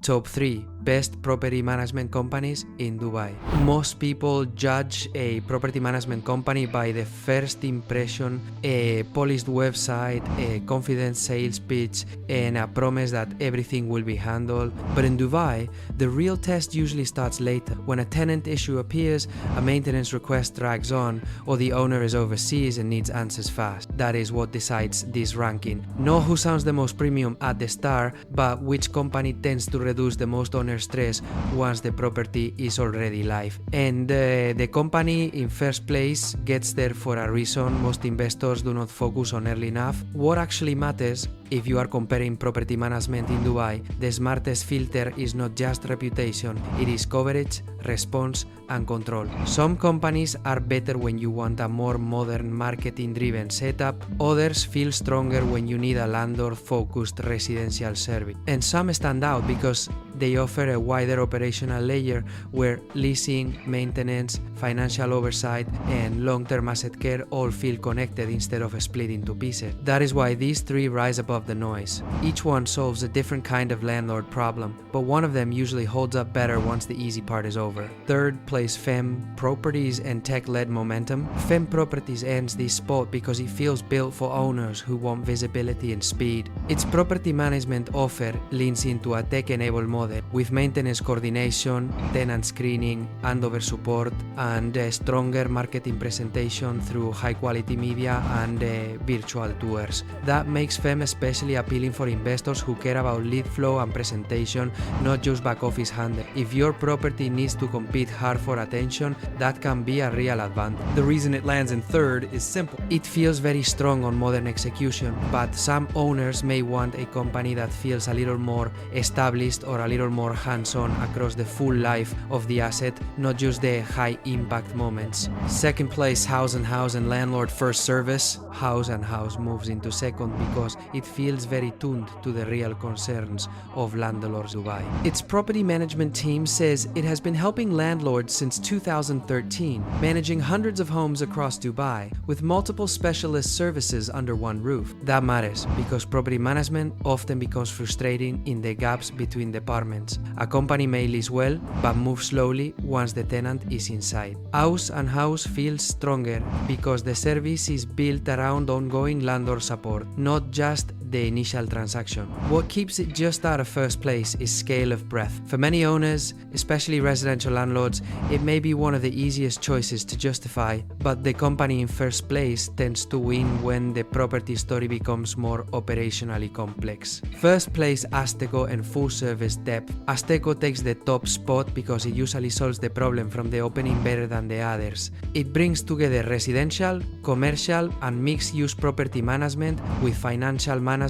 Top 3 Best Property Management Companies in Dubai. Most people judge a property management company by the first impression, a polished website, a confident sales pitch, and a promise that everything will be handled. But in Dubai, the real test usually starts later, when a tenant issue appears, a maintenance request drags on, or the owner is overseas and needs answers fast. That is what decides this ranking. Not who sounds the most premium at the start, but which company tends to reduce the most owner stress once the property is already live. And the company in first place gets there for a reason most investors do not focus on early enough. What actually matters if you are comparing property management in Dubai, the smartest filter is not just reputation, it is coverage, response, and control. Some companies are better when you want a more modern marketing-driven setup, others feel stronger when you need a landlord-focused residential service. And some stand out because they offer a wider operational layer where leasing, maintenance, financial oversight, and long-term asset care all feel connected instead of split into pieces. That is why these three rise above the noise. Each one solves a different kind of landlord problem, but one of them usually holds up better once the easy part is over. Third place Fem Properties and tech-led momentum. Fem Properties ends this spot because it feels built for owners who want visibility and speed. Its property management offer leans into a tech-enabled model with maintenance coordination, tenant screening, handover support, and a stronger marketing presentation through high-quality media and virtual tours. That makes Fem especially appealing for investors who care about lead flow and presentation, not just back-office handle. If your property needs to compete hard for attention, that can be a real advantage. The reason it lands in third is simple. It feels very strong on modern execution, but some owners may want a company that feels a little more established or a little more hands-on across the full life of the asset, not just the high-impact moments. Second place House & House and landlord-first service. House & House moves into second because it feels very tuned to the real concerns of landlords Dubai. Its property management team says it has been helping landlords since 2013, managing hundreds of homes across Dubai with multiple specialist services under one roof. That matters because property management often becomes frustrating in the gaps between departments. A company may lease well, but move slowly once the tenant is inside. House & House feels stronger because the service is built around ongoing landlord support, not just the initial transaction. What keeps it just out of first place is scale of breadth. For many owners, especially residential landlords, it may be one of the easiest choices to justify, but the company in first place tends to win when the property story becomes more operationally complex. First place Azteco and full service depth. Azteco takes the top spot because it usually solves the problem from the opening better than the others. It brings together residential, commercial, and mixed-use property management with financial management,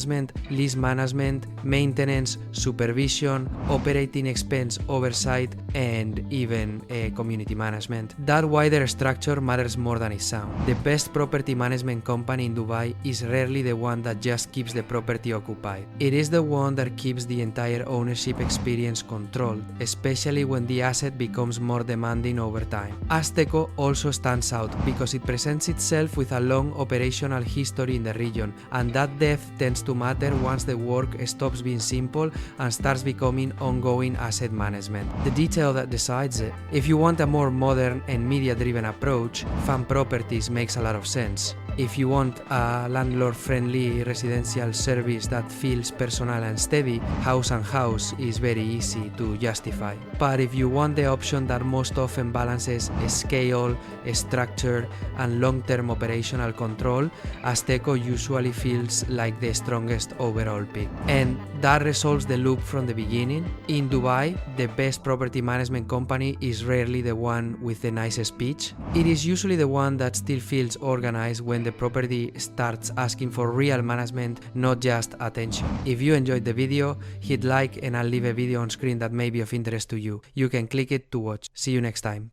lease management, maintenance, supervision, operating expense oversight, and even community management. That wider structure matters more than it sounds. The best property management company in Dubai is rarely the one that just keeps the property occupied. It is the one that keeps the entire ownership experience controlled, especially when the asset becomes more demanding over time. Azteco also stands out because it presents itself with a long operational history in the region, and that depth tends to matter once the work stops being simple and starts becoming ongoing asset management. The detail that decides it. If you want a more modern and media-driven approach, Fem Properties makes a lot of sense. If you want a landlord-friendly residential service that feels personal and steady, House & House is very easy to justify. But if you want the option that most often balances scale, structure, and long-term operational control, Azteco usually feels like the strongest overall pick. And that resolves the loop from the beginning. In Dubai, the best property management company is rarely the one with the nicest pitch. It is usually the one that still feels organized when the property starts asking for real management, not just attention. If you enjoyed the video, hit like and I'll leave a video on screen that may be of interest to you. You can click it to watch. See you next time.